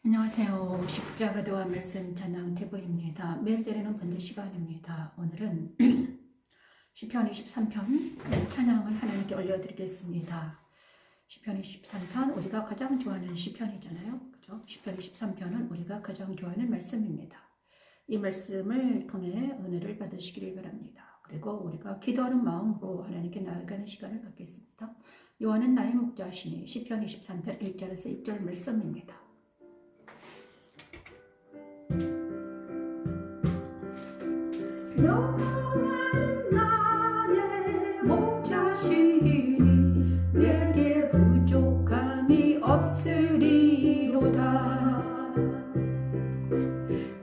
안녕하세요. 십자가도와 말씀 찬양 TV입니다. 매일 드리는 번제 시간입니다. 오늘은 시편 23편 찬양을 하나님께 올려드리겠습니다. 시편 23편 우리가 가장 좋아하는 시편이잖아요. 그죠? 시편 23편은 우리가 가장 좋아하는 말씀입니다. 이 말씀을 통해 은혜를 받으시기를 바랍니다. 그리고 우리가 기도하는 마음으로 하나님께 나아가는 시간을 갖겠습니다. 여호와는 나의 목자시니 시편 23편 1절에서 6절 말씀입니다. 여호와는 나의 목자시니 내게 부족함이 없으리로다.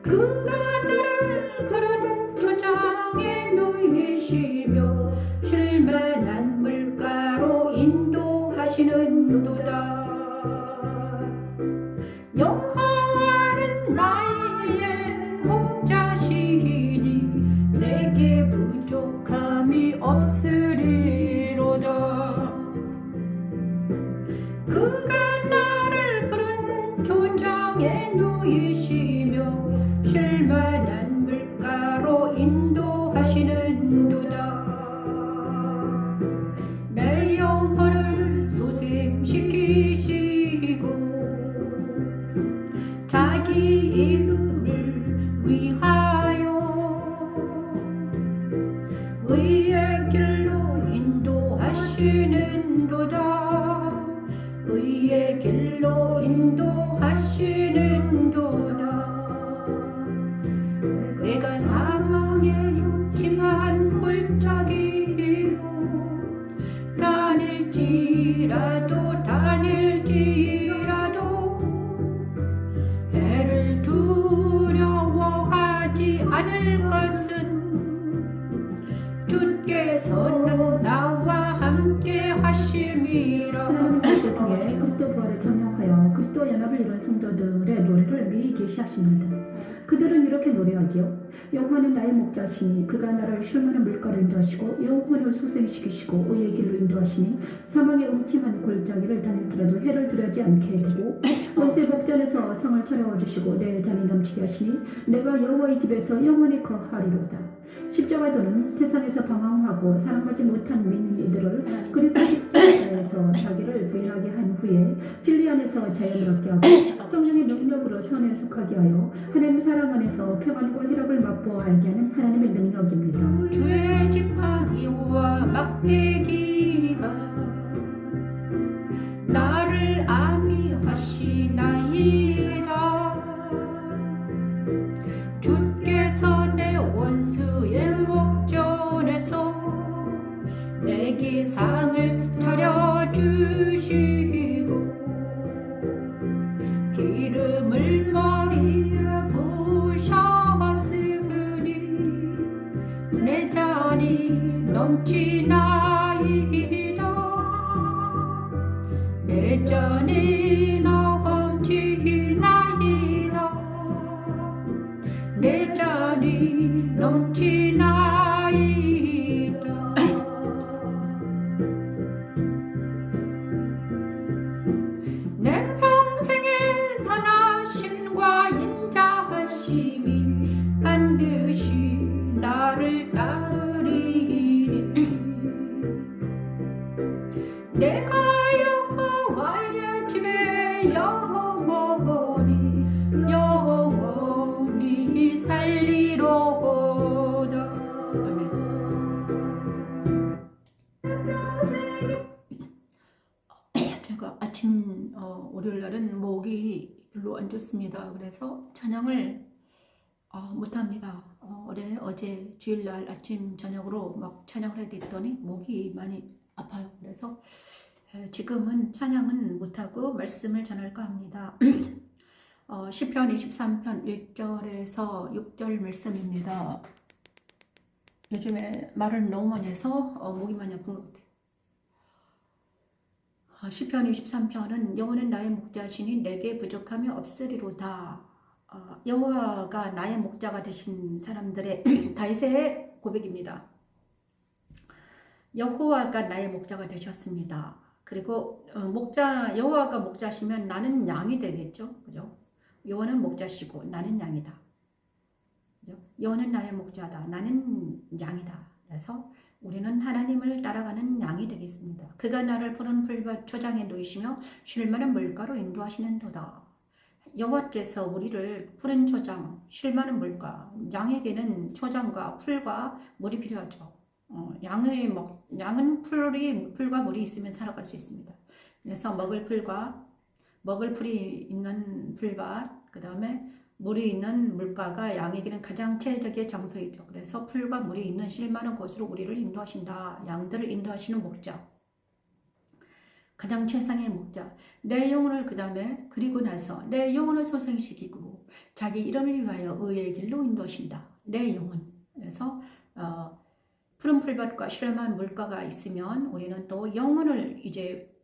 그가 나를 푸른 초장에 누이시며 쉴만한 물가로 인도하시는도다. 여호와는 나의 목자시니 내게 부족함이 없으리로다. 그가 나를 푸른 초장에 누이시며 쉴만한 물가로 인도하시는도다. 내 영혼을 소생시키시고 자기 이름을 위하여 의의 길로 인도하시는도다. 의의 길로 인도하시는도다. 내가 사망의 흉침한 골짜기로 다닐지라도 해를 두려워하지 않을 것은 주께서는 나와 함께 하심이라. 하나님께서 그리스도 부활을 전명하여 그리스도 연합을 이룬 성도들의 노래를 미리 계시하십니다. 그들은 이렇게 노래하지요. 여호와는 나의 목자시니 그가 나를 쉴만한 물가로 인도하시고 영혼을 소생시키시고 의의 길로 인도하시니 사망의 음침한 골짜기를 다닐지라도 해를 두려지 않게 해두고 원세 복전에서 성을 차려주시고 내 잔이 넘치게 하시니 내가 여호와의 집에서 영원히 거하리로다. 십자가도는 세상에서 방황하고 사랑하지 못한 믿는 이들을 그리스도 십자가에서 자기를 부인하게 한 후에 진리 안에서 자유를 얻게 하고 성령의 능력으로 선에 속하게 하여 하나님 사랑 안에서 평안과 희락을 맛보아 알게 하는 하나님의 능력입니다. 주의 지팡이와 막대기가 나를 안위하시나이다. 주께서 내 원수의 목전에서 내게 상을 차려주시고 기름을 머리에 부으셨으니 내 잔이 넘치나이다. 내 잔이 넘치나이다. 내 잔이 넘치나이다. 내 평생의 선하심과 인자하심이 반드시 나를 따르리니 내가 여호와의 집에 영원히 살리로다. 아멘. 제가 아침 월요일날은 목이 별로 안 좋습니다. 그래서 찬양을 못합니다. 어제 주일날 아침 저녁으로 막 찬양을 해야 됐더니 목이 많이 아파요. 그래서 지금은 찬양은 못하고 말씀을 전할까 합니다. 시편 23편 1절에서 6절 말씀입니다. 요즘에 말을 너무 많이 해서 목이 많이 아픈 것 같아요. 시편 23편은 여호와는 나의 목자시니 내게 부족함이 없으리로다. 여호와가 나의 목자가 되신 사람들의 다윗의 고백입니다. 여호와가 나의 목자가 되셨습니다. 그리고 여호와가 목자시면 나는 양이 되겠죠. 그죠? 여호와는 목자시고 나는 양이다. 그죠? 여호와는 나의 목자다. 나는 양이다. 그래서 우리는 하나님을 따라가는 양이 되겠습니다. 그가 나를 푸른 풀밭 초장에 놓이시며 쉴 만한 물가로 인도하시는도다. 여호와께서 우리를 푸른 초장, 쉴 만한 물가, 양에게는 초장과 풀과 물이 필요하죠. 양은 풀과 물이 있으면 살아갈 수 있습니다. 그래서 먹을 풀이 있는 풀밭, 그 다음에 물이 있는 물가가 양에게는 가장 최적의 장소이죠. 그래서 풀과 물이 있는 쉴 만한 곳으로 우리를 인도하신다. 양들을 인도하시는 목자. 가장 최상의 목자. 내 영혼을 그 다음에 그리고 나서 내 영혼을 소생시키고 자기 이름을 위하여 의의 길로 인도하신다. 내 영혼. 그래서 푸른 풀밭과 쉴만한 물가가 있으면 우리는 또 영혼을 이제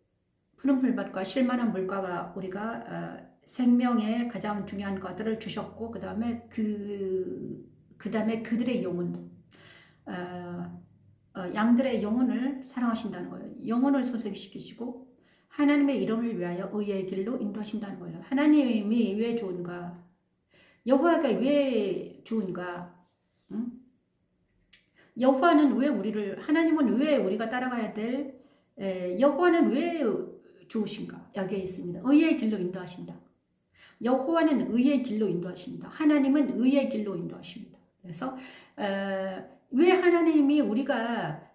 푸른 풀밭과 쉴만한 물가가 우리가 생명의 가장 중요한 것들을 주셨고 그 다음에 그들의 영혼 양들의 영혼을 사랑하신다는 거예요. 영혼을 소생시키시고 하나님의 이름을 위하여 의의 길로 인도하신다는 거예요. 하나님이 왜 좋은가? 여호와가 왜 좋은가? 응? 여호와는 왜 하나님은 왜 우리가 따라가야 될 여호와는 왜 좋으신가? 여기에 있습니다. 의의 길로 인도하신다. 여호와는 의의 길로 인도하십니다. 하나님은 의의 길로 인도하십니다. 그래서 왜 하나님이 우리가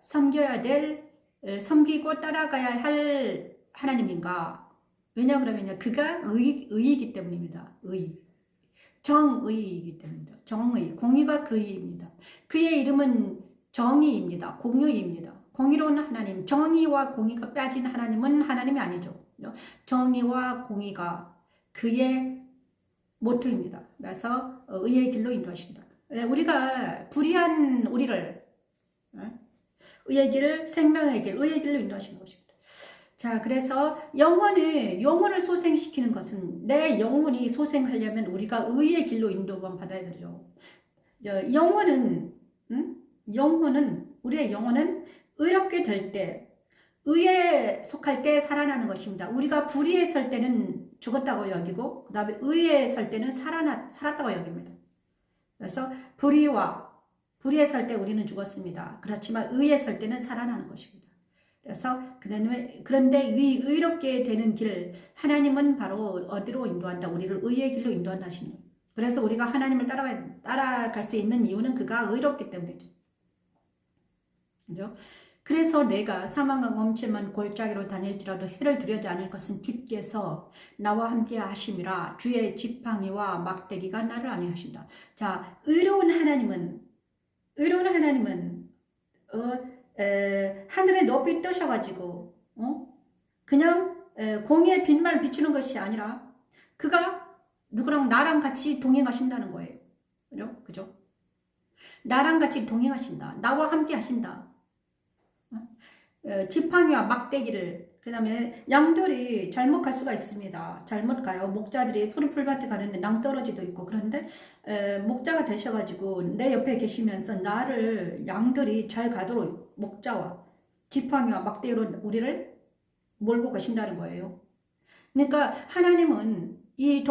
섬기고 따라가야 할 하나님인가? 왜냐 그러면요. 그가 의이기 때문입니다. 정의이기 때문입니다. 정의, 공의가 그 의입니다. 그의 이름은 정의입니다. 공의입니다. 공의로운 하나님, 정의와 공의가 빠진 하나님은 하나님이 아니죠. 정의와 공의가 그의 모토입니다. 그래서 의의 길로 인도하신다. 우리가 불의한 우리를 의의 길, 생명의 길, 의의 길로 인도하시는 것입니다. 자, 그래서 영혼을 소생시키는 것은 내 영혼이 소생하려면 우리가 의의 길로 인도만 받아야 되죠. 우리의 영혼은 의롭게 될 때, 의에 속할 때 살아나는 것입니다. 우리가 불의에 설 때는 죽었다고 여기고, 그 다음에 의에 설 때는 살았다고 여깁니다. 그래서 불의에 설 때 우리는 죽었습니다. 그렇지만 의에 설 때는 살아나는 것입니다. 그래서 그런데 의롭게 되는 길, 하나님은 바로 어디로 인도한다? 우리를 의의 길로 인도한다 하시는 거예요. 그래서 우리가 하나님을 따라갈 수 있는 이유는 그가 의롭기 때문이죠. 그죠? 그래서 내가 사망과 엄침한 골짜기로 다닐지라도 해를 두려지 않을 것은 주께서 나와 함께 하심이라. 주의 지팡이와 막대기가 나를 안위하신다. 자, 의로운 하나님은 하늘에 높이 뜨셔가지고 그냥 공의의 빛만 비추는 것이 아니라 그가 나랑 같이 동행하신다는 거예요. 그죠? 나랑 같이 동행하신다. 나와 함께 하신다. 지팡이와 막대기를, 그 다음에 양들이 잘못 갈 수가 있습니다. 잘못 가요. 목자들이 푸른 풀밭에 가는데 낭떠러지도 있고, 그런데 목자가 되셔가지고 내 옆에 계시면서 양들이 잘 가도록 목자와 지팡이와 막대기로 우리를 몰고 가신다는 거예요. 그러니까 하나님은 이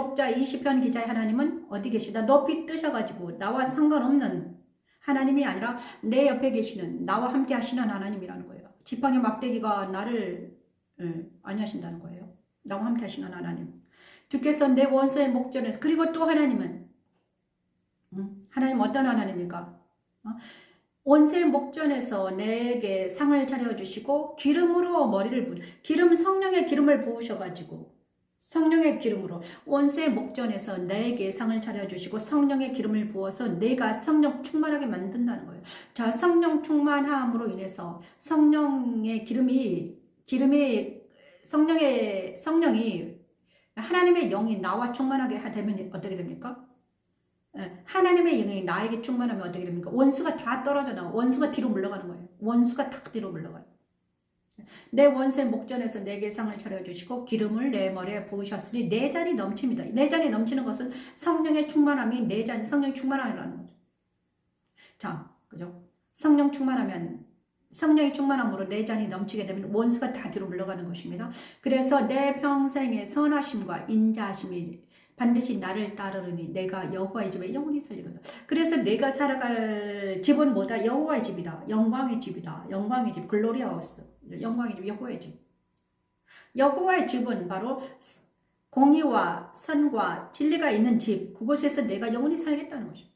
시편 기자의 하나님은 어디 계시다? 높이 뜨셔가지고 나와 상관없는 하나님이 아니라 내 옆에 계시는, 나와 함께 하시는 하나님이라는 거예요. 지팡이 막대기가 나를 안위하신다는 거예요. 나와 함께 하시는 하나님. 주께서 내 원수의 목전에서, 그리고 또 하나님 어떤 하나님입니까? 원수의 목전에서 내게 상을 차려주시고 기름으로 성령의 기름을 부으셔가지고 성령의 기름으로 원수의 목전에서 내게 상을 차려주시고 성령의 기름을 부어서 내가 성령 충만하게 만든다는 거예요. 자, 성령 충만함으로 인해서 성령의 성령이 하나님의 영이 나와 충만하게 되면 어떻게 됩니까? 하나님의 영이 나에게 충만하면 어떻게 됩니까? 원수가 다 떨어져 나와. 원수가 뒤로 물러가는 거예요. 원수가 탁 뒤로 물러가요. 내 원수의 목전에서 내게 상을 차려주시고 기름을 내 머리에 부으셨으니 내 잔이 넘칩니다. 내 잔이 넘치는 것은 성령의 충만함이 성령의 충만함이라는 거죠. 자, 그죠? 성령이 충만함으로 내 잔이 넘치게 되면 원수가 다 뒤로 물러가는 것입니다. 그래서 내 평생의 선하심과 인자하심이 반드시 나를 따르니 내가 여호와의 집에 영원히 살리로다. 그래서 내가 살아갈 집은 뭐다? 여호와의 집이다. 영광의 집이다. 영광의 집, 글로리 하우스. 영광의 집, 여호와의 집. 여호와의 집은 바로 공의와 선과 진리가 있는 집, 그곳에서 내가 영원히 살겠다는 것입니다.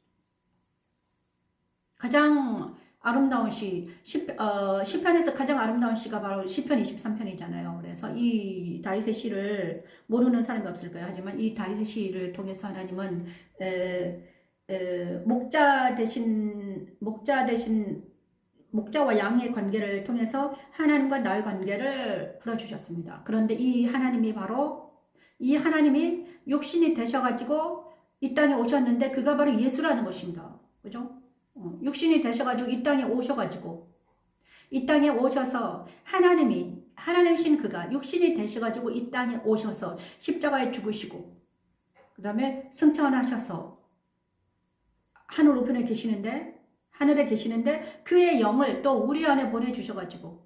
가장 아름다운 시편에서 가장 아름다운 시가 바로 시편 23편이잖아요. 그래서 이 다윗의 시를 모르는 사람이 없을 거예요. 하지만 이 다윗의 시를 통해서 하나님은 목자와 양의 관계를 통해서 하나님과 나의 관계를 풀어주셨습니다. 그런데 이 하나님이 육신이 되셔가지고 이 땅에 오셨는데 그가 바로 예수라는 것입니다. 그죠? 육신이 되셔가지고 이 땅에 오셔가지고 이 땅에 오셔서 하나님이신 그가 육신이 되셔가지고 이 땅에 오셔서 십자가에 죽으시고 그 다음에 승천하셔서 하늘에 계시는데 그의 영을 또 우리 안에 보내주셔가지고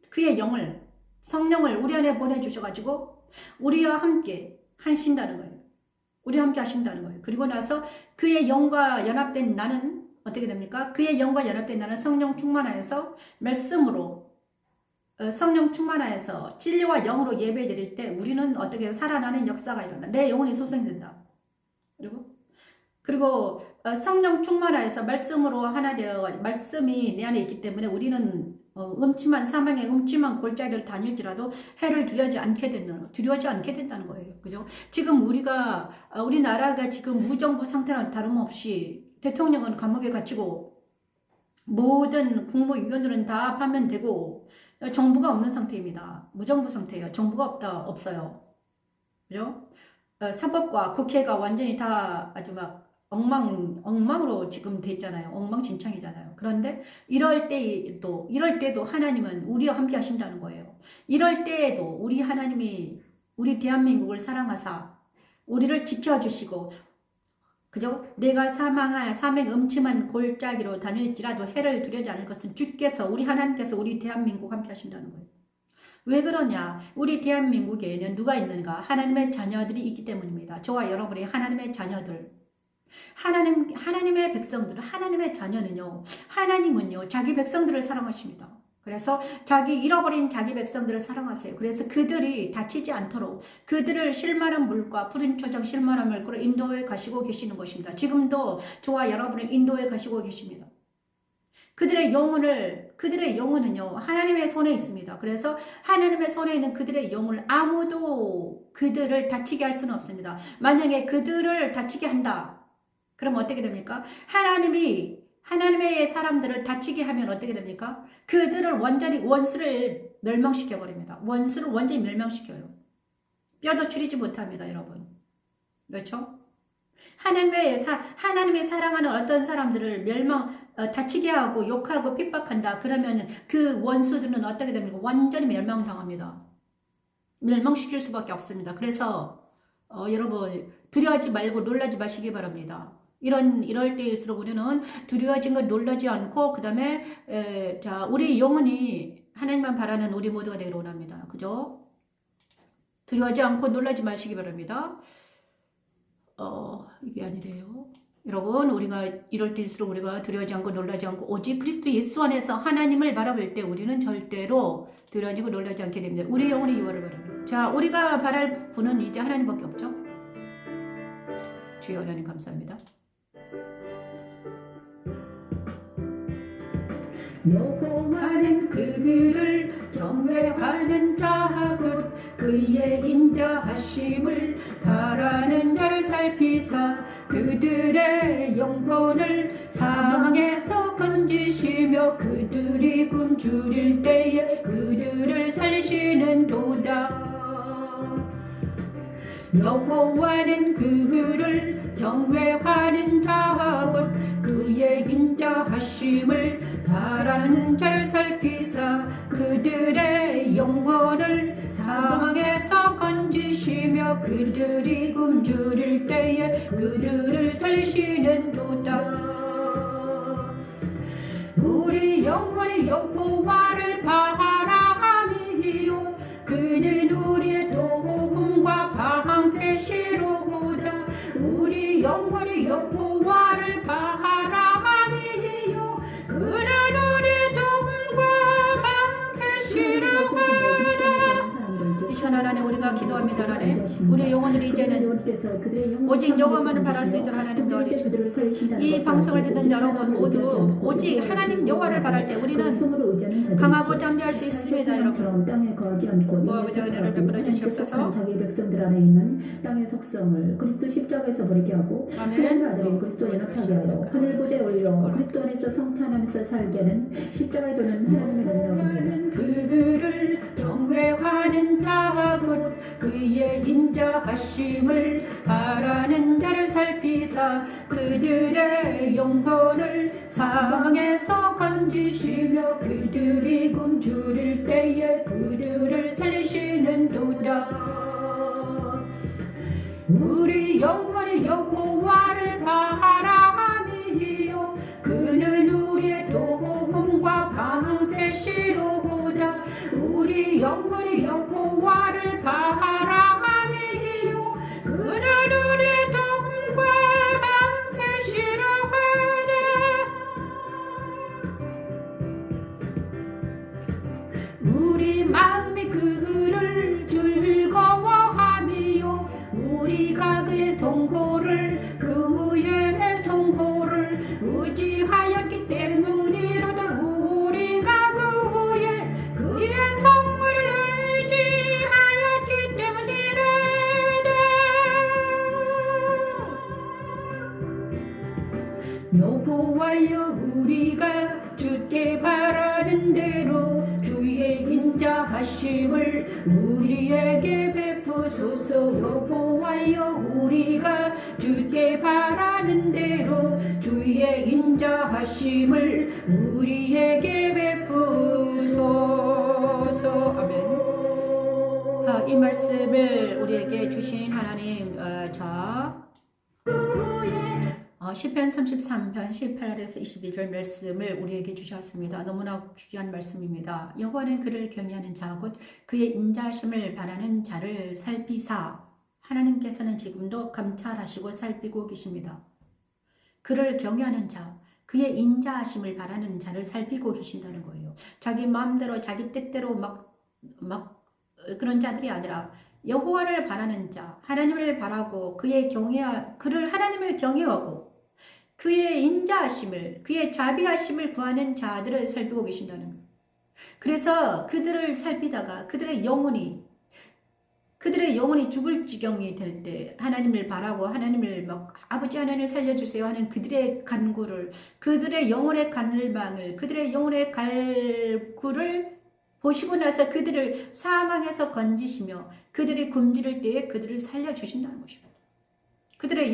그의 영을 성령을 우리 안에 보내주셔가지고 우리와 함께 하신다는 거예요. 우리와 함께 하신다는 거예요. 그리고 나서 그의 영과 연합된 나는 어떻게 됩니까? 그의 영과 연합된 나는 성령 충만하여서 말씀으로 성령 충만하여서 진리와 영으로 예배 드릴 때 우리는 어떻게 살아나는 역사가 일어나. 내 영혼이 소생된다. 그리고 성령 충만하여서 말씀으로 하나 되어 말씀이 내 안에 있기 때문에 우리는 사망의 음침한 골짜기를 다닐지라도 해를 두려워하지 않게 된다는 거예요. 그죠? 지금 우리나라가 지금 무정부 상태랑 다름없이 대통령은 감옥에 갇히고 모든 국무위원들은 다 파면되고 정부가 없는 상태입니다. 무정부 상태예요. 정부가 없어요. 그죠? 사법과 국회가 완전히 다 아주 막 엉망으로 지금 됐잖아요. 엉망진창이잖아요. 그런데 이럴 때도 하나님은 우리와 함께 하신다는 거예요. 이럴 때에도 우리 하나님이 우리 대한민국을 사랑하사 우리를 지켜주시고 그죠? 내가 사망 음침한 골짜기로 다닐지라도 해를 두려지 않을 것은 우리 하나님께서 우리 대한민국 함께 하신다는 거예요. 왜 그러냐? 우리 대한민국에는 누가 있는가? 하나님의 자녀들이 있기 때문입니다. 저와 여러분이 하나님의 자녀들. 하나님의 백성들은 하나님의 자녀는요. 하나님은요. 자기 백성들을 사랑하십니다. 그래서 잃어버린 자기 백성들을 사랑하세요. 그래서 그들이 다치지 않도록 그들을 실만한 물과 푸른 초장 실만한 물으로 인도에 가시고 계시는 것입니다. 지금도 저와 여러분을 인도에 가시고 계십니다. 그들의 영혼은요 하나님의 손에 있습니다. 그래서 하나님의 손에 있는 그들의 영을 아무도 그들을 다치게 할 수는 없습니다. 만약에 그들을 다치게 한다. 그럼 어떻게 됩니까? 하나님의 사람들을 다치게 하면 어떻게 됩니까? 그들을 원수를 멸망시켜 버립니다. 원수를 완전히 멸망시켜요. 뼈도 추리지 못합니다, 여러분. 그렇죠? 하나님의 사랑하는 어떤 사람들을 다치게 하고 욕하고 핍박한다. 그러면 그 원수들은 어떻게 됩니까? 완전히 멸망당합니다. 멸망시킬 수밖에 없습니다. 그래서 여러분 두려워하지 말고 놀라지 마시기 바랍니다. 이럴 때일수록 우리는 두려워진 것 놀라지 않고 그 다음에 우리 영혼이 하나님만 바라는 우리 모두가 되기를 원합니다. 그죠? 두려워하지 않고 놀라지 마시기 바랍니다. 이게 아니래요. 여러분 우리가 이럴 때일수록 우리가 두려워하지 않고 놀라지 않고 오직 그리스도 예수 안에서 하나님을 바라볼 때 우리는 절대로 두려워하고 놀라지 않게 됩니다. 우리 영혼의 유월을 바랍니다. 자, 우리가 바랄 분은 이제 하나님밖에 없죠. 주여 하나님 감사합니다. 여호와는 그를 경외하는 자하고 그의 인자하심을 바라는 자를 살피사 그들의 영혼을 사망에서 건지시며 그들이 굶주릴 때에 그들을 살리시는 도다. 여호와는 그를 경외하는 자하고 그의 인자하심을 바라는 자를 살피사 그들의 영혼을 사망에서 건지시며 그들이 굶주릴 때에 그들을 살리시는 도다. 우리 영혼이 여호와를 바라하니요 그는 우리의 도움과 방패시로다. 우리 영혼이 여호와를 바라함이요 그는 우리 도움과 방패시로하다. 이 시간 하나님 우리가 기도합니다. 하나님 우리 영혼을 이제는 오직 여호와만을 바랄 수 있도록 하나님 도와주시옵소서. 이 방송을 듣는 여러분 모두 오직 하나님 여호와를 바랄 때 우리는 강하고 담대할 수 있습니다. 여러분 아버지 은혜를 베풀어 주시옵소서. 자기 백성들 안에 있는 땅의 속성을 그리스도 십자가에서 버리게 하고 하나님 아들인 그리스도 연합하게 하여 하늘 보좌에 올려 그리스도 안에서 성찬하면서 살게 하는 십자가에 도는 하나님의 능력입니다. 그를 경외하는 자 곧 그의 인자하심을 바라는 자를 살피사 그들의 영혼을 사망에서 건지시며 그들이 굶주릴 때에 그들을 살리시는도다. 우리 영혼이 여호와를 바라함이요 그는 우리의 도움과 방패시로다. 우리 영혼이 여호와를 바라함이요 그는 우리의 도움과 방패시로다. 우리 마음이 그를 즐거워하미요 우리가 그의 성호를 그의 성호를 의지하였기 때문이로다. 우리가 그의 성호를 의지하였기 때문이로다. 여호와여 우리가 주께 바라는 대로 주의 인자하심을 우리에게 베푸소서. 여호와여 우리가 주께 바라는 대로 주의 인자하심을 우리에게 베푸소서. 아멘. 이 말씀을 우리에게 주신 하나님 시편 33편 18절에서 22절 말씀을 우리에게 주셨습니다. 너무나 귀한 말씀입니다. 여호와는 그를 경외하는 자 곧 그의 인자하심을 바라는 자를 살피사 하나님께서는 지금도 감찰하시고 살피고 계십니다. 그를 경외하는 자, 그의 인자하심을 바라는 자를 살피고 계신다는 거예요. 자기 마음대로 자기 뜻대로 막 그런 자들이 아니라 여호와를 바라는 자, 하나님을 바라고 그를 하나님을 경외하고 그의 인자하심을, 그의 자비하심을 구하는 자들을 살피고 계신다는 거예요. 그래서 그들을 살피다가 그들의 영혼이 죽을 지경이 될 때 하나님을 바라고 하나님을 아버지 하나님 살려주세요 하는 그들의 간구를, 그들의 영혼의 갈망을, 그들의 영혼의 갈구를 보시고 나서 그들을 사망에서 건지시며 그들이 굶주릴 때에 그들을 살려주신다는 것입니다. 그들의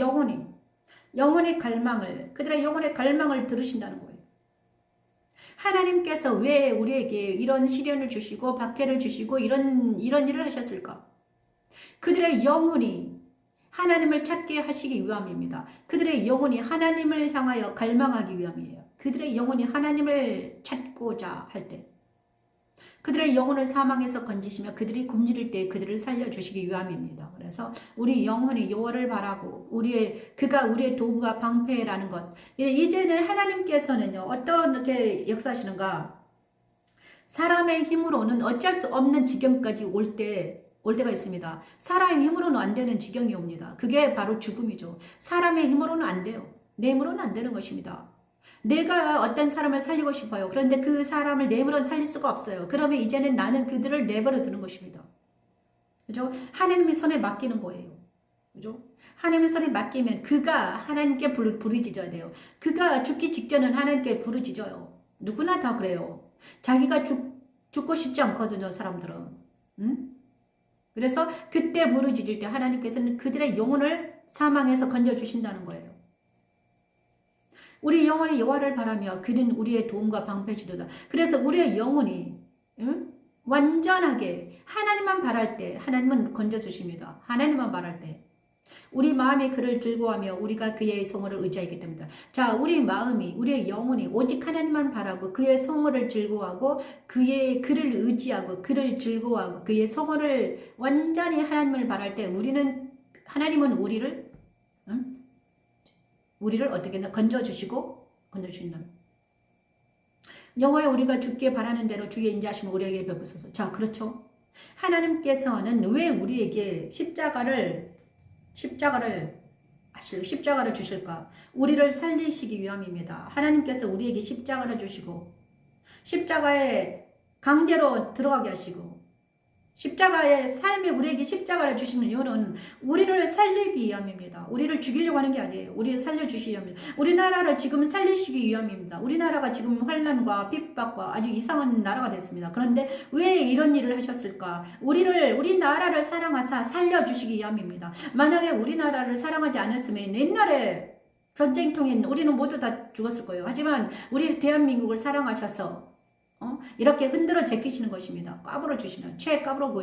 영혼의 갈망을 들으신다는 거예요. 하나님께서 왜 우리에게 이런 시련을 주시고 박해를 주시고 이런 일을 하셨을까? 그들의 영혼이 하나님을 찾게 하시기 위함입니다. 그들의 영혼이 하나님을 향하여 갈망하기 위함이에요. 그들의 영혼이 하나님을 찾고자 할 때, 그들의 영혼을 사망에서 건지시며 그들이 굶주릴 때 그들을 살려주시기 위함입니다. 그래서 우리 영혼이 여호와를 바라고 그가 우리의 도움과 방패라는 것. 이제는 하나님께서는요 어떻게 역사하시는가? 사람의 힘으로는 어쩔 수 없는 지경까지 올 때가 있습니다. 사람의 힘으로는 안 되는 지경이 옵니다. 그게 바로 죽음이죠. 사람의 힘으로는 안 돼요. 내 힘으로는 안 되는 것입니다. 내가 어떤 사람을 살리고 싶어요. 그런데 그 사람을 내 힘으로는 살릴 수가 없어요. 그러면 이제는 나는 그들을 내버려 두는 것입니다. 그죠? 하나님의 손에 맡기는 거예요. 그죠? 하나님의 손에 맡기면 그가 하나님께 부르짖어야 돼요. 그가 죽기 직전은 하나님께 부르짖어요. 누구나 다 그래요. 자기가 죽고 싶지 않거든요, 사람들은. 응? 그래서 그때 부르짖을 때 하나님께서는 그들의 영혼을 사망에서 건져주신다는 거예요. 우리 영혼이 여호와를 바라며 그는 우리의 도움과 방패시로다. 그래서 우리의 영혼이 완전하게 하나님만 바랄 때 하나님은 건져주십니다. 하나님만 바랄 때 우리 마음이 그를 즐거워하며 우리가 그의 성호를 의지하기 때문이다. 자, 우리 마음이, 우리의 영혼이 오직 하나님만 바라고 그의 성호를 즐거워하고 그를 의지하고 그를 즐거워하고 그의 성호를 완전히 하나님을 바랄 때 하나님은 우리를 우리를 어떻게 건져주신다. 여호와여 우리가 주께 바라는 대로 주의 인자하심을 우리에게 베푸소서. 자, 그렇죠. 하나님께서는 왜 우리에게 십자가를 주실까? 우리를 살리시기 위함입니다. 하나님께서 우리에게 십자가를 주시고 십자가에 강제로 들어가게 하시고 십자가의 삶에 우리에게 십자가를 주시는 이유는 우리를 살리기 위함입니다. 우리를 죽이려고 하는 게 아니에요. 우리를 살려주시기 위함입니다. 우리나라를 지금 살리시기 위함입니다. 우리나라가 지금 환난과 핍박과 아주 이상한 나라가 됐습니다. 그런데 왜 이런 일을 하셨을까? 우리나라를 사랑하사 살려주시기 위함입니다. 만약에 우리나라를 사랑하지 않았으면 옛날에 전쟁통에 우리는 모두 다 죽었을 거예요. 하지만 우리 대한민국을 사랑하셔서 이렇게 흔들어 제끼시는 것입니다. 까불어 주시는 최 까불고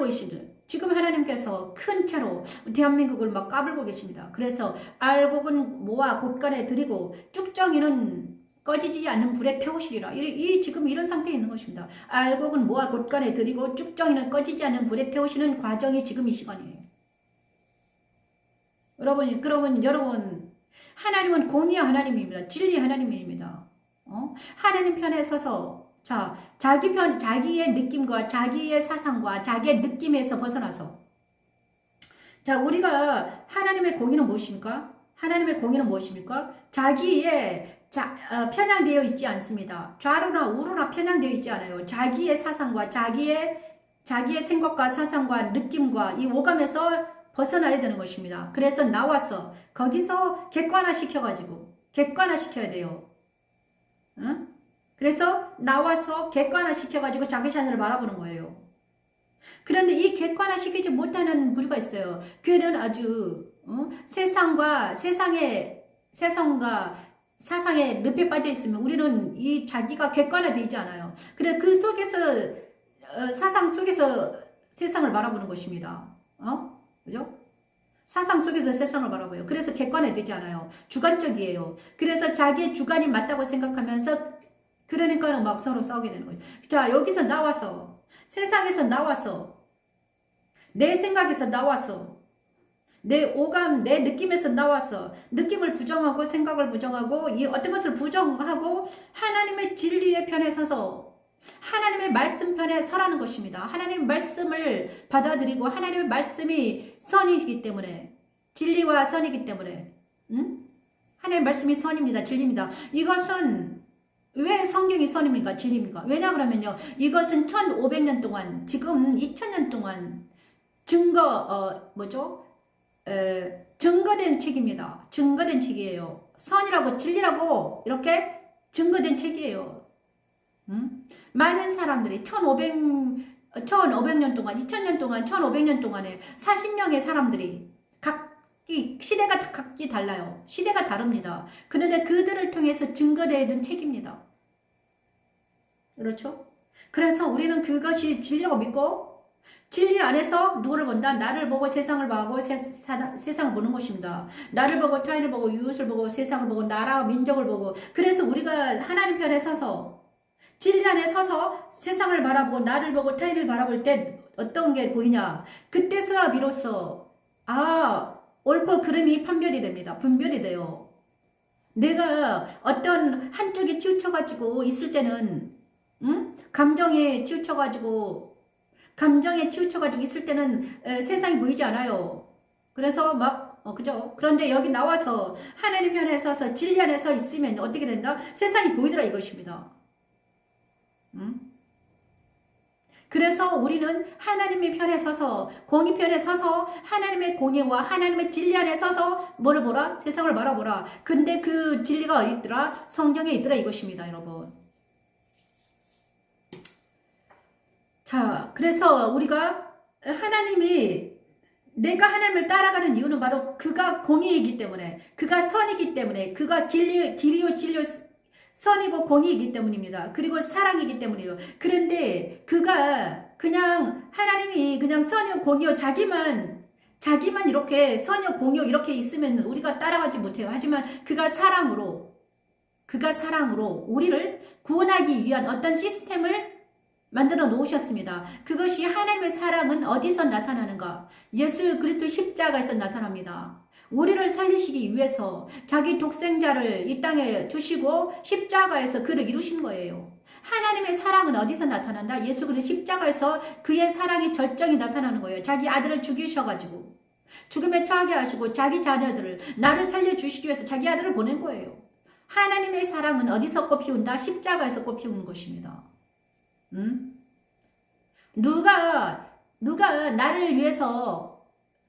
계시는 지금 하나님께서 큰 채로 대한민국을 막 까불고 계십니다. 그래서 알곡은 모아 곳간에 들이고 쭉정이는 꺼지지 않는 불에 태우시리라. 지금 이런 상태에 있는 것입니다. 알곡은 모아 곳간에 들이고 쭉정이는 꺼지지 않는 불에 태우시는 과정이 지금 이 시간이에요. 여러분 하나님은 공의의 하나님입니다. 진리의 하나님입니다. 하나님 편에 서서 자기의 느낌과 자기의 사상과 자기의 느낌에서 벗어나서 우리가 하나님의 공의는 무엇입니까? 하나님의 공의는 무엇입니까? 자기의 편향되어 있지 않습니다. 좌로나 우로나 편향되어 있지 않아요. 자기의 사상과 자기의 생각과 사상과 느낌과 이 오감에서 벗어나야 되는 것입니다. 그래서 나와서 거기서 객관화시켜야 돼요. 응? 그래서 나와서 객관화시켜가지고 자기 자신을 바라보는 거예요. 그런데 이 객관화시키지 못하는 부류가 있어요. 그는 아주 세상과 사상에 늪에 빠져 있으면 우리는 이 자기가 객관화되지 않아요. 그래 그 속에서 사상 속에서 세상을 바라보는 것입니다. 그죠? 사상 속에서 세상을 바라봐요. 그래서 객관화되지 않아요. 주관적이에요. 그래서 자기의 주관이 맞다고 생각하면서 그러니까는 막 서로 싸우게 되는 거예요. 자, 여기서 나와서 세상에서 나와서 내 생각에서 나와서 내 오감, 내 느낌에서 나와서 느낌을 부정하고 생각을 부정하고 이 어떤 것을 부정하고 하나님의 진리의 편에 서서 하나님의 말씀 편에 서라는 것입니다. 하나님의 말씀을 받아들이고 하나님의 말씀이 선이기 때문에 진리와 선이기 때문에 하나님의 말씀이 선입니다. 진리입니다. 이것은 왜 성경이 선입니까? 진리입니까? 왜냐 그러면요. 이것은 1500년 동안 지금 2000년 동안 증거된 책입니다. 증거된 책이에요. 선이라고 진리라고 이렇게 증거된 책이에요. 많은 사람들이 1500년 동안 2000년 동안 1500년 동안에 40명의 사람들이 시대가 각기 달라요. 시대가 다릅니다. 그런데 그들을 통해서 증거되는 책입니다. 그렇죠? 그래서 우리는 그것이 진리라고 믿고 진리 안에서 누구를 본다? 나를 보고 세상을 보고 세상을 보는 것입니다. 나를 보고 타인을 보고 이웃을 보고 세상을 보고 나라 민족을 보고 그래서 우리가 하나님 편에 서서 진리 안에 서서 세상을 바라보고 나를 보고 타인을 바라볼 때 어떤 게 보이냐? 그때서야 비로소 옳고 그름이 분별이 돼요. 내가 어떤 한쪽에 치우쳐가지고 있을 때는 감정에 치우쳐가지고 있을 때는 세상이 보이지 않아요. 그래서 그죠? 그런데 여기 나와서 하나님 편에 서서 진리 안에 서 있으면 어떻게 된다? 세상이 보이더라 이것입니다. 그래서 우리는 하나님의 편에 서서 공의 편에 서서 하나님의 공의와 하나님의 진리 안에 서서 뭐를 보라? 세상을 바라보라. 근데 그 진리가 어디 있더라? 성경에 있더라 이것입니다. 여러분. 자, 그래서 우리가 내가 하나님을 따라가는 이유는 바로 그가 공의이기 때문에 그가 선이기 때문에 그가 길이요 진리요 선이고 공의이기 때문입니다. 그리고 사랑이기 때문이에요. 그런데 그가 그냥 하나님이 그냥 선이요 공의요 자기만 이렇게 선이요 공의요 이렇게 있으면 우리가 따라가지 못해요. 하지만 그가 사랑으로 우리를 구원하기 위한 어떤 시스템을 만들어 놓으셨습니다. 그것이 하나님의 사랑은 어디서 나타나는가? 예수 그리스도 십자가에서 나타납니다. 우리를 살리시기 위해서 자기 독생자를 이 땅에 주시고 십자가에서 그를 이루신 거예요. 하나님의 사랑은 어디서 나타난다? 예수 그리스도 십자가에서 그의 사랑이 절정이 나타나는 거예요. 자기 아들을 죽이셔가지고 죽음에 처하게 하시고 자기 자녀들을 나를 살려주시기 위해서 자기 아들을 보낸 거예요. 하나님의 사랑은 어디서 꽃피운다? 십자가에서 꽃피우는 것입니다. 누가 나를 위해서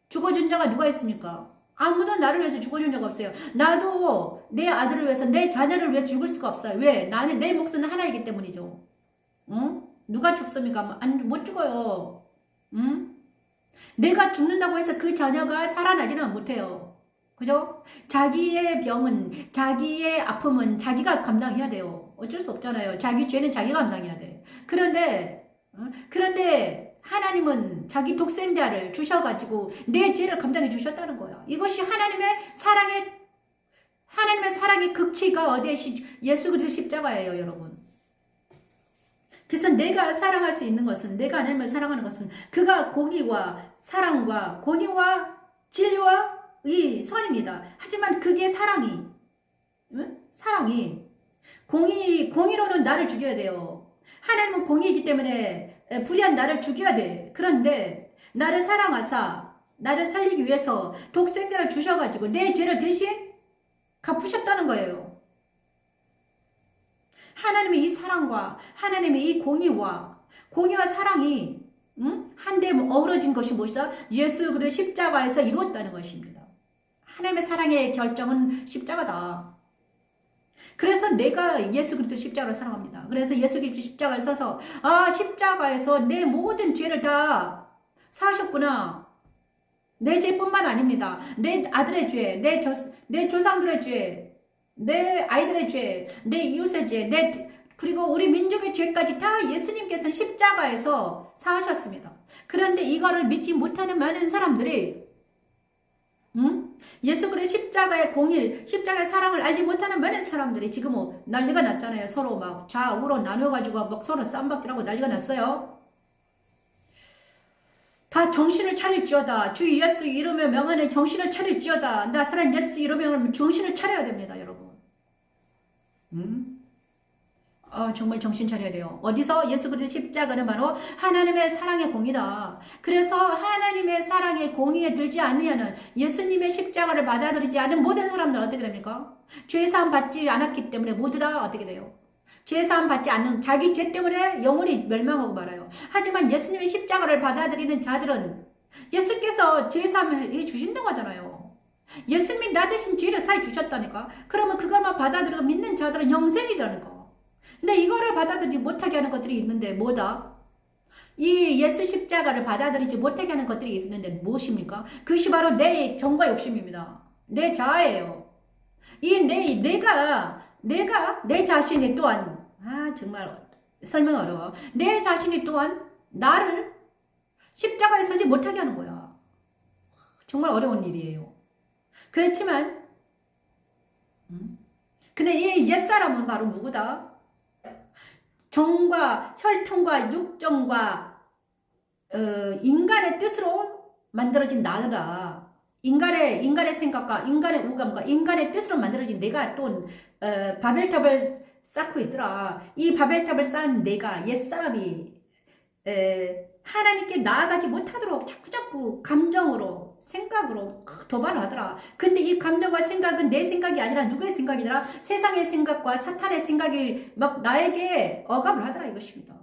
죽어준 자가 누가 있습니까? 아무도 나를 위해서 죽어준 자가 없어요. 나도 내 아들을 위해서 내 자녀를 위해 죽을 수가 없어요. 왜? 나는 내 목숨은 하나이기 때문이죠. 누가 죽습니까? 못 죽어요. 내가 죽는다고 해서 그 자녀가 살아나지는 못해요. 그죠? 자기의 병은, 자기의 아픔은 자기가 감당해야 돼요. 어쩔 수 없잖아요. 자기 죄는 자기가 감당해야 돼. 그런데 하나님은 자기 독생자를 주셔가지고 내 죄를 감당해 주셨다는 거야. 이것이 하나님의 사랑의 극치가 어디에 예수 그리스도 십자가예요, 여러분. 그래서 내가 사랑할 수 있는 것은, 내가 하나님을 사랑하는 것은 그가 공의와 사랑과 공의와 진리와 이 선입니다. 하지만 그게 사랑이 공의로는 나를 죽여야 돼요. 하나님은 공의이기 때문에 불의한 나를 죽여야 돼. 그런데 나를 사랑하사 나를 살리기 위해서 독생자를 주셔가지고 내 죄를 대신 갚으셨다는 거예요. 하나님의 이 사랑과 하나님의 이 공의와 사랑이 한데 어우러진 것이 무엇이다? 예수 그리스도 십자가에서 이루었다는 것입니다. 하나님의 사랑의 결정은 십자가다. 그래서 내가 예수 그리스도 십자가를 사랑합니다. 그래서 예수 그리스도 십자가를 서서 십자가에서 내 모든 죄를 다 사하셨구나. 내 죄뿐만 아닙니다. 내 아들의 죄, 내 조상들의 죄, 내 아이들의 죄, 내 이웃의 죄, 그리고 우리 민족의 죄까지 다 예수님께서는 십자가에서 사하셨습니다. 그런데 이거를 믿지 못하는 많은 사람들이 예수 그리스도 십자가의 공일, 십자가의 사랑을 알지 못하는 많은 사람들이 지금 난리가 났잖아요. 서로 막 좌우로 나눠가지고 막 서로 쌈박질하고 난리가 났어요. 다 정신을 차릴지어다. 주 예수 이름의 명안에 정신을 차릴지어다. 나사랑 예수 이름의 명안에 정신을 차려야 됩니다, 여러분. 정말 정신 차려야 돼요. 어디서? 예수 그리스도 십자가는 바로 하나님의 사랑의 공이다. 그래서 하나님의 사랑의 공의에 들지 않으면 예수님의 십자가를 받아들이지 않은 모든 사람들은 어떻게 됩니까? 죄사함 받지 않았기 때문에 모두 다 어떻게 돼요? 죄사함 받지 않는 자기 죄 때문에 영원히 멸망하고 말아요. 하지만 예수님의 십자가를 받아들이는 자들은 예수께서 죄사함 해 주신다고 하잖아요. 예수님이 나 대신 죄를 사해 주셨다니까. 그러면 그것만 받아들이고 믿는 자들은 영생이라니까. 근데 이거를 받아들이지 못하게 하는 것들이 있는데 뭐다? 이 예수 십자가를 받아들이지 못하게 하는 것들이 있는데 무엇입니까? 그것이 바로 내 정과 욕심입니다. 내 자아예요. 내가 내 자신이 또한 정말 설명 어려워. 내 자신이 또한 나를 십자가에 서지 못하게 하는 거야. 정말 어려운 일이에요. 그렇지만 근데 이 옛사람은 바로 누구다? 정과 혈통과 육정과 인간의 뜻으로 만들어진 나라. 인간의 생각과 인간의 우감과 인간의 뜻으로 만들어진 내가 또 바벨탑을 쌓고 있더라. 이 바벨탑을 쌓은 내가 옛사람이 하나님께 나아가지 못하도록 자꾸자꾸 감정으로 생각으로 도발을 하더라. 근데 이 감정과 생각은 내 생각이 아니라 누구의 생각이더라? 세상의 생각과 사탄의 생각이 막 나에게 억압을 하더라 이것입니다.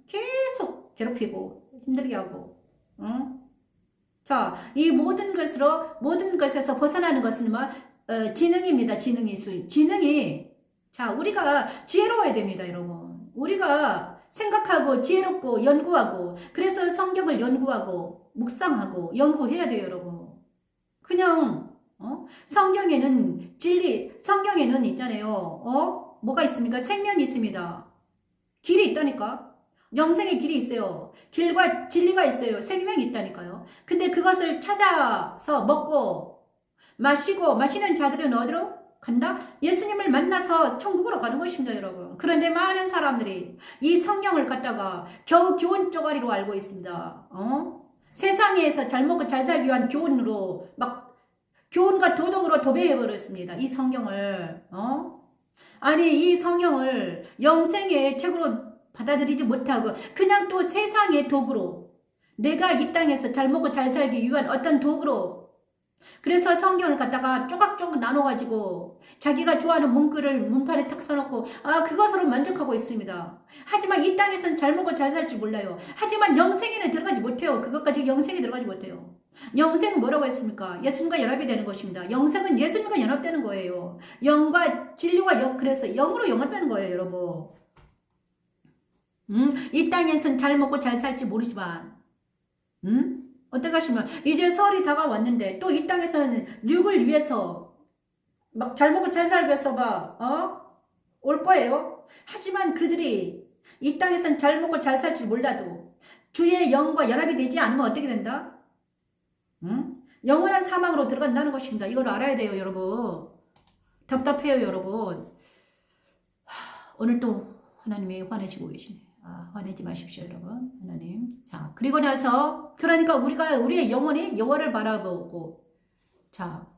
계속 괴롭히고 힘들게 하고. 자, 이 모든 것에서 벗어나는 것은 지능입니다. 지능이 자, 우리가 지혜로워야 됩니다, 여러분. 우리가 생각하고 지혜롭고 연구하고 그래서 성경을 연구하고 묵상하고 연구해야 돼요, 여러분. 그냥 성경에는 성경에는 있잖아요. 뭐가 있습니까? 생명이 있습니다. 길이 있다니까. 영생의 길이 있어요. 길과 진리가 있어요. 생명이 있다니까요. 근데 그것을 찾아서 먹고 마시는 자들은 어디로 간다? 예수님을 만나서 천국으로 가는 것입니다, 여러분. 그런데 많은 사람들이 이 성경을 갖다가 겨우 교훈 쪼가리로 알고 있습니다. 세상에서 잘 먹고 잘 살기 위한 교훈으로 막 교훈과 도덕으로 도배해버렸습니다. 이 성경을 아니 이 성경을 영생의 책으로 받아들이지 못하고 그냥 또 세상의 도구로 내가 이 땅에서 잘 먹고 잘 살기 위한 어떤 도구로 그래서 성경을 갖다가 조각조각 나눠가지고 자기가 좋아하는 문구를 문판에 탁 써놓고 그것으로 만족하고 있습니다. 하지만 이 땅에서는 잘 먹고 잘 살지 몰라요. 하지만 영생에는 들어가지 못해요. 그것까지 영생에 들어가지 못해요. 영생은 뭐라고 했습니까? 예수님과 연합이 되는 것입니다. 영생은 예수님과 연합되는 거예요. 영과 진리와 영, 그래서 영으로 연합되는 거예요, 여러분. 이 땅에서는 잘 먹고 잘 살지 모르지만 어떻게 하시면 이제 설이 다가왔는데 또 이 땅에서는 육을 위해서 막 잘 먹고 잘 살기 위해서 올 거예요. 하지만 그들이 이 땅에서는 잘 먹고 잘 살지 몰라도 주의 영과 연합이 되지 않으면 어떻게 된다? 영원한 사망으로 들어간다는 것입니다. 이걸 알아야 돼요, 여러분. 답답해요, 여러분. 오늘 또 하나님이 화내시고 계시네요. 화내지 마십시오, 여러분. 하나님. 자, 그리고 나서 그러니까 우리의 영혼이 여호와를 바라보고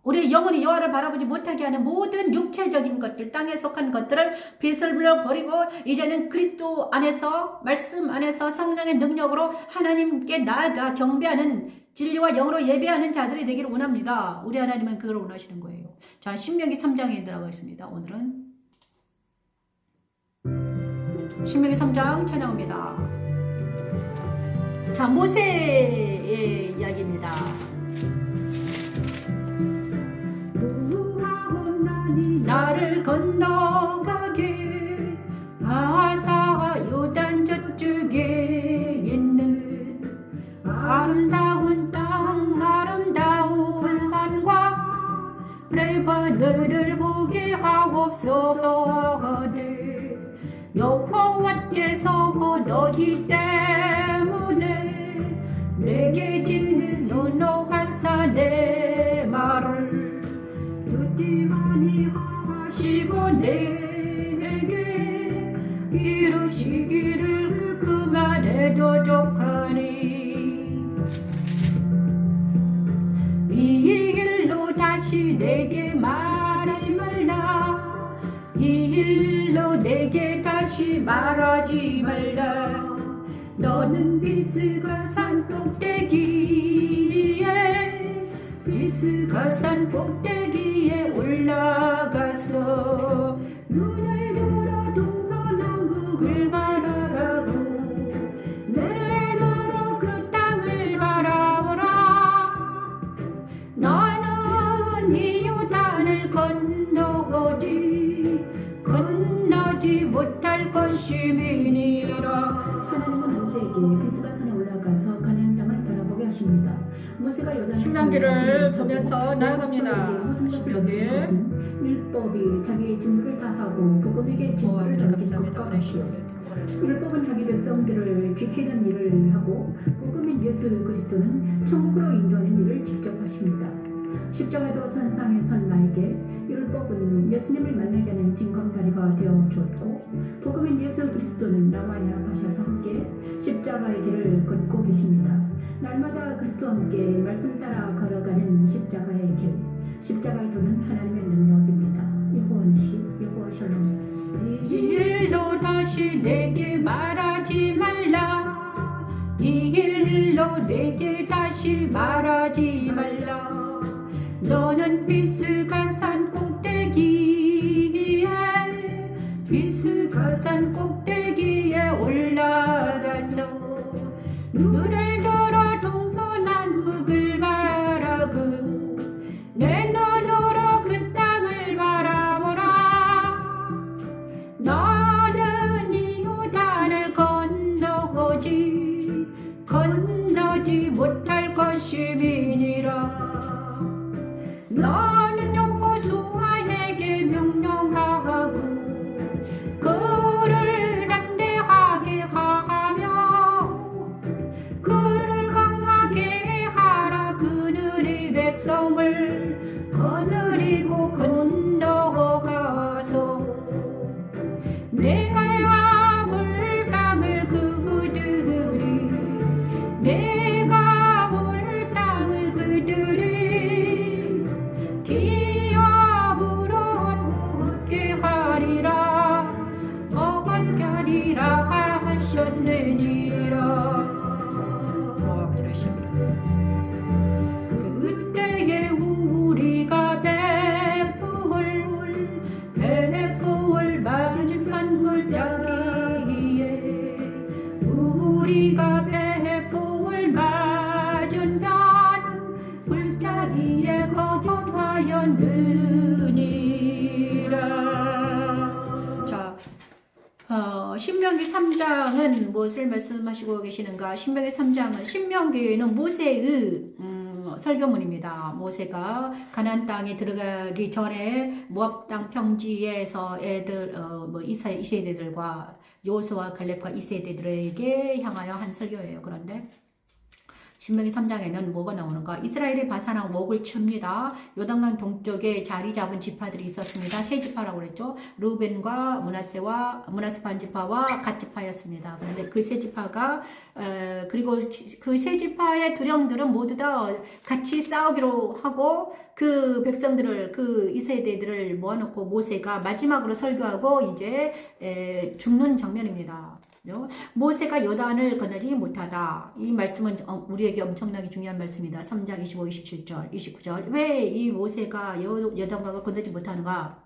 우리의 영혼이 여호와를 바라보지 못하게 하는 모든 육체적인 것들, 땅에 속한 것들을 배설물로 버리고 이제는 그리스도 안에서 말씀 안에서 성령의 능력으로 하나님께 나아가 경배하는 진리와 영으로 예배하는 자들이 되기를 원합니다. 우리 하나님은 그걸 원하시는 거예요. 자, 신명기 3장에 들어가겠습니다. 오늘은 신명기 3장 찬양합니다. 자, 모세의 이야기입니다. 나를 건너가게 아사 요단 저쪽에 있는 아름다운 땅 아름다운 산과 레바논을 보게 하옵소서. 여호와께서 너희 때문에 내게 짓는 노노하사 내 말을 듣지 아니하시고 내게 이루시기를 그만해도 좋거니 이 일로 다시 내게 말하지 말라. 이 일로 내게 다시 말하지 말라. 너는 비스가 산 꼭대기에 올라가서 눈을 들어 동서남북을 바라라고 눈을 들어 그 땅을 바라보라. 너는 이 요단을 건너지 못할 것임이니라. 하나님은 모세에게 비스가 산에 올라가서 가나안 땅을 바라보게 하십니다. 모세가 요단 신명기를 보면서 나아갑니다. 신명기 율법이 자기의 직무를 다하고 복음에게 직무를 넘긴 것과 같이요. 율법은 자기 백성들을 지키는 일을 하고 복음인 예수 그리스도는 천국으로 인도하는 일을 직접 하십니다. 십자가도 선상에 선 나에게 율법은 예수님을 만나게 하는 징검다리가 되어 주었고 복음인 예수 그리스도는 나와 연합하셔서 함께 십자가의 길을 걷고 계십니다. 날마다 그리스도와 함께 말씀 따라 걸어가는 십자가의 길, 십자가를 도는 하나님의 능력입니다. 여호와 니시, 여호와 샬롬. 이 일로 다시 내게 말하지 말라. 이 일로 내게 다시 말하지 말라. 너는 비스가 산 꼭대기에 올라가서 눈을 들어 동서남북을 바라고 내 눈으로 그 땅을 바라보라. 너는 이 요단을 건너지 못할 것임이니라. 너는 여호수아에게 명령하고 그를 담대하게 하며 그를 강하게 하라. 그들이 백성을 거느리고 건너가서 내가 볼 땅을 하였느니라. 자, 신명기 3장은 무엇을 말씀하시고 계시는가? 신명기 3장은 신명기에는 모세의 설교문입니다. 모세가 가나안 땅에 들어가기 전에 모압 땅 평지에서 애들 이세대들과 여호수아 갈렙과 이세대들에게 향하여 한 설교예요. 그런데 신명기 3장에는 뭐가 나오는가? 이스라엘의 바산왕 옥을 칩니다. 요단강 동쪽에 자리 잡은 지파들이 있었습니다. 세 지파라고 그랬죠. 루벤과 문하세 반 지파와 갓 지파였습니다. 그런데 그 세 지파가 그리고 그 세 지파의 두령들은 모두 다 같이 싸우기로 하고 그 백성들을 그 이세대들을 모아놓고 모세가 마지막으로 설교하고 이제 죽는 장면입니다. 모세가 요단을 건너지 못하다. 이 말씀은 우리에게 엄청나게 중요한 말씀이다. 3장 25, 27절, 29절. 왜 이 모세가 요단강을 건너지 못하는가?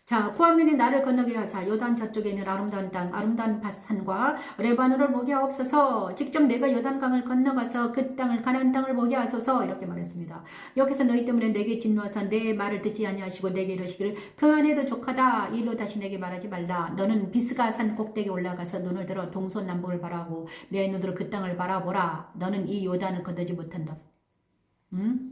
자, 구하민이 나를 건너게 하사 요단 저쪽에 있는 아름다운 땅, 아름다운 바산과 레바논을 보게 하옵소서. 직접 내가 요단강을 건너가서 그 땅을 가나안 땅을 보게 하소서. 이렇게 말했습니다. 여기서 너희 때문에 내게 진노하사 내 말을 듣지 아니하시고 내게 이르시기를 그만해도 족하다. 이 일로 다시 내게 말하지 말라. 너는 비스가산 꼭대기에 올라가서 눈을 들어 동서남북을 바라보고 내 눈으로 그 땅을 바라보라. 너는 이 요단을 건너지 못한다.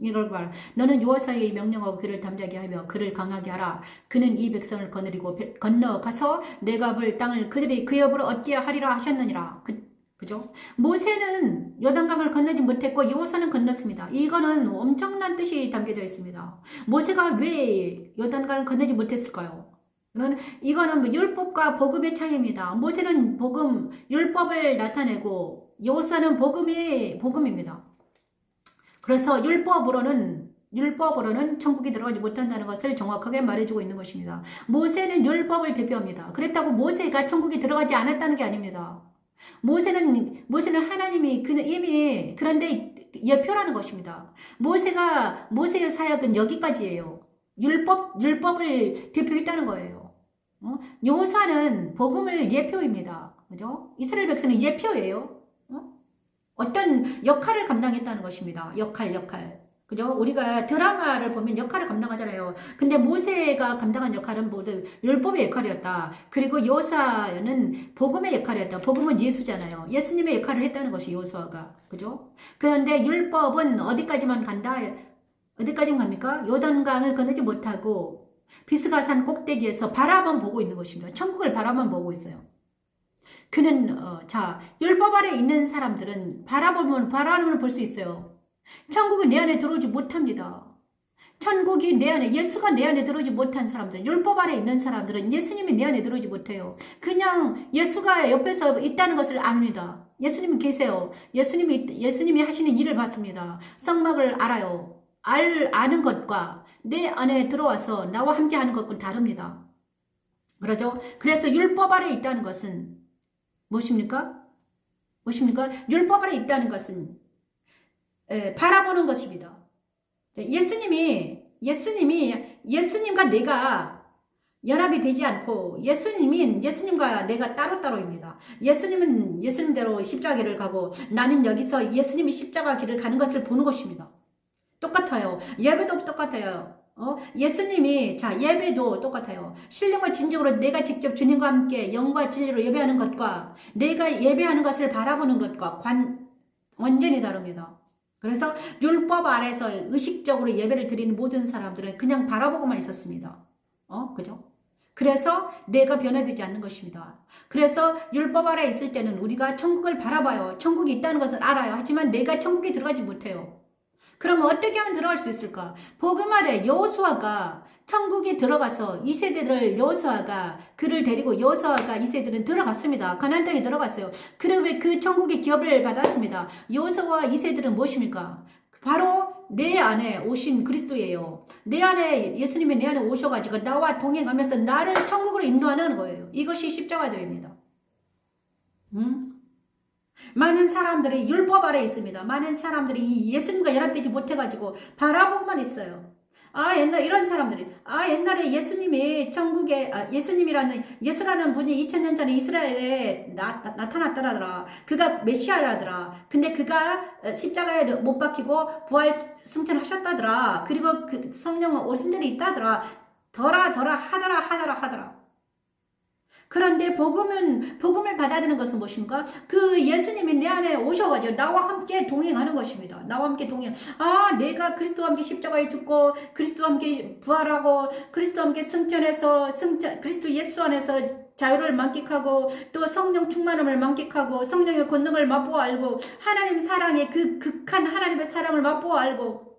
이걸 봐라. 너는 여호와의 명령하고 그를 담대하게 하며 그를 강하게 하라. 그는 이 백성을 거느리고 건너가서 내가 볼 땅을 그들이 그 여부를 얻게 하리라 하셨느니라. 그죠? 모세는 요단강을 건너지 못했고 여호수아는 건넜습니다. 이거는 엄청난 뜻이 담겨져 있습니다. 모세가 왜 요단강을 건너지 못했을까요? 이거는 뭐 율법과 복음의 차이입니다. 모세는 율법을 나타내고 여호수아는 복음입니다. 그래서 율법으로는 천국에 들어가지 못한다는 것을 정확하게 말해주고 있는 것입니다. 모세는 율법을 대표합니다. 그랬다고 모세가 천국에 들어가지 않았다는 게 아닙니다. 모세는 하나님이 이미 그런데 예표라는 것입니다. 모세의 사역은 여기까지예요. 율법을 대표했다는 거예요. 여호수아는 복음을 예표입니다. 그죠? 이스라엘 백성은 예표예요. 어떤 역할을 감당했다는 것입니다. 역할. 그죠? 우리가 드라마를 보면 역할을 감당하잖아요. 근데 모세가 감당한 역할은 모두 율법의 역할이었다. 그리고 여호수아는 복음의 역할이었다. 복음은 예수잖아요. 예수님의 역할을 했다는 것이 여호수아가. 그죠? 그런데 율법은 어디까지만 갑니까? 요단강을 건너지 못하고 비스가산 꼭대기에서 바라만 보고 있는 것입니다. 천국을 바라만 보고 있어요. 그는 율법 아래 있는 사람들은 바라보면 볼 수 있어요. 천국은 내 안에 들어오지 못합니다. 천국이 내 안에, 예수가 내 안에 들어오지 못한 사람들, 율법 아래 있는 사람들은 예수님이 내 안에 들어오지 못해요. 그냥 예수가 옆에서 있다는 것을 압니다. 예수님이 계세요. 예수님이 하시는 일을 봤습니다. 성막을 알아요. 아는 것과 내 안에 들어와서 나와 함께 하는 것과는 다릅니다. 그러죠? 그래서 율법 아래 있다는 것은 무엇입니까? 율법 아래 있다는 것은 바라보는 것입니다. 예수님과 내가 연합이 되지 않고 예수님과 내가 따로따로입니다. 예수님은 예수님대로 십자가를 가고 나는 여기서 예수님이 십자가 길을 가는 것을 보는 것입니다. 똑같아요. 예배도 똑같아요. 예배도 똑같아요. 신령과 진정으로 내가 직접 주님과 함께 영과 진리로 예배하는 것과 내가 예배하는 것을 바라보는 것과 완전히 다릅니다. 그래서 율법 아래서 의식적으로 예배를 드리는 모든 사람들은 그냥 바라보고만 있었습니다. 그죠? 그래서 내가 변화되지 않는 것입니다. 그래서 율법 아래 있을 때는 우리가 천국을 바라봐요. 천국이 있다는 것을 알아요. 하지만 내가 천국에 들어가지 못해요. 그럼 어떻게 하면 들어갈 수 있을까? 복음 아래 여호수아가 천국에 들어가서 이세대들 여호수아가 그를 데리고 여호수아가 이세들은 들어갔습니다. 가나안 땅에 들어갔어요. 그러면 그 천국의 기업을 받았습니다. 여호수아와 이세들은 무엇입니까? 바로 내 안에 오신 그리스도예요. 예수님이 내 안에 오셔가지고 나와 동행하면서 나를 천국으로 인도하는 거예요. 이것이 십자가도입니다. 많은 사람들이 율법 아래 있습니다. 많은 사람들이 예수님과 연합되지 못해가지고 바라보고만 있어요. 옛날 이런 사람들이 옛날에 예수님이 천국에 예수라는 분이 2000년 전에 이스라엘에 나타났더라. 그가 메시아라더라. 근데 그가 십자가에 못 박히고 부활 승천하셨다더라. 그리고 그 성령 오신 적이 있다더라. 하더라. 그런데 복음을 받아들이는 것은 무엇인가? 그 예수님이 내 안에 오셔가지고 나와 함께 동행하는 것입니다. 나와 함께 동행. 내가 그리스도와 함께 십자가에 죽고 그리스도와 함께 부활하고 그리스도와 함께 승천해서 그리스도 예수 안에서 자유를 만끽하고 또 성령 충만함을 만끽하고 성령의 권능을 맛보아 알고 하나님 사랑의 그 극한 하나님의 사랑을 맛보아 알고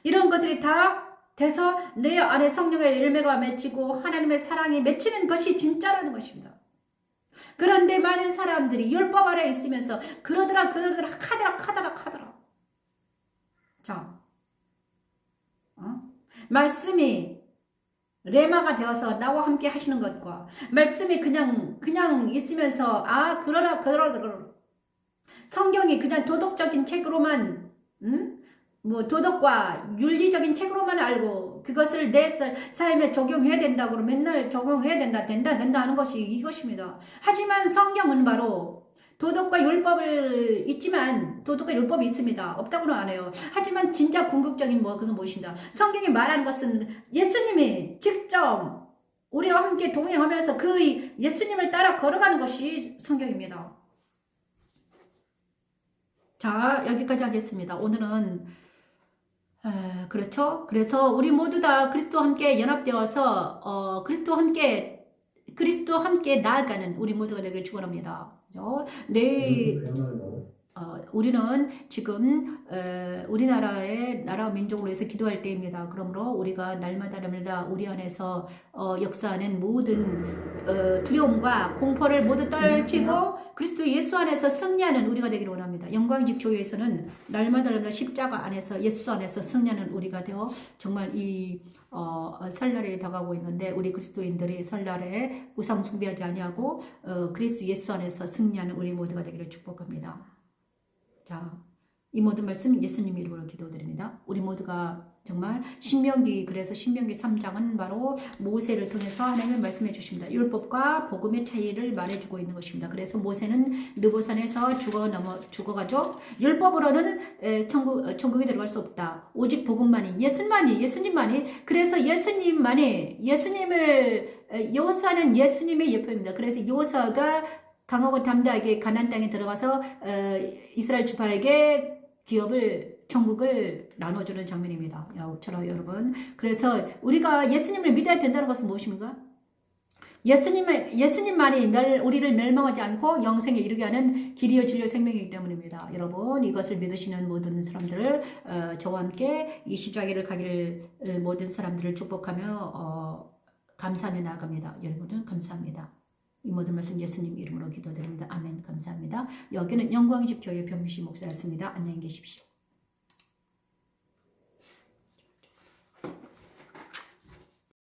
이런 것들이 다 돼서 내 안에 성령의 열매가 맺히고 하나님의 사랑이 맺히는 것이 진짜라는 것입니다. 그런데 많은 사람들이 율법 아래 있으면서 그러더라 하더라. 자, 말씀이 레마가 되어서 나와 함께 하시는 것과 말씀이 그냥 있으면서 그러라 성경이 그냥 도덕적인 책으로만 도덕과 윤리적인 책으로만 알고 그것을 내 삶에 적용해야 된다고 맨날 적용해야 된다 하는 것이 이것입니다. 하지만 성경은 바로 도덕과 율법을 있지만 도덕과 율법이 있습니다. 없다고는 안 해요. 하지만 진짜 궁극적인 것은 무엇인가? 성경이 말하는 것은 예수님이 직접 우리와 함께 동행하면서 그 예수님을 따라 걸어가는 것이 성경입니다. 자, 여기까지 하겠습니다. 오늘은 그렇죠. 그래서 우리 모두 다 그리스도와 함께 연합되어서 그리스도와 함께 나아가는 우리 모두가 되기를 축원합니다. 그렇죠? 우리는 지금 우리나라의 나라 민족을 위해서 기도할 때입니다. 그러므로 우리가 날마다 우리 안에서 역사하는 모든 두려움과 공포를 모두 떨치고 그리스도 예수 안에서 승리하는 우리가 되기를 원합니다. 영광직 교회에서는 날마다 십자가 안에서 예수 안에서 승리하는 우리가 되어 정말 이 설날이 다가오고 있는데 우리 그리스도인들이 설날에 우상 숭배하지 아니하고 그리스도 예수 안에서 승리하는 우리 모두가 되기를 축복합니다. 자, 이 모든 말씀 예수님 이름으로 기도드립니다. 우리 모두가 정말 그래서 신명기 3장은 바로 모세를 통해서 하나님을 말씀해 주십니다. 율법과 복음의 차이를 말해주고 있는 것입니다. 그래서 모세는 느보산에서 죽어가죠. 율법으로는 천국에 들어갈 수 없다. 오직 복음만이, 예수님만이. 그래서 여호수아는 예수님의 예표입니다. 그래서 여호수아가 강하고 담대하게 가나안 땅에 들어가서 이스라엘 지파에게 천국을 나눠주는 장면입니다. 여러분. 그래서 우리가 예수님을 믿어야 된다는 것은 무엇입니까? 예수님만이 우리를 멸망하지 않고 영생에 이르게 하는 길이요 진리요 생명이기 때문입니다. 여러분, 이것을 믿으시는 모든 사람들을 저와 함께 이 십자가를 가기를 모든 사람들을 축복하며 감사하며 나아갑니다. 여러분은 감사합니다. 이 모든 말씀 예수님 이름으로 기도드립니다. 아멘. 감사합니다. 여기는 영광의 집 교회 변미시 목사였습니다. 안녕히 계십시오.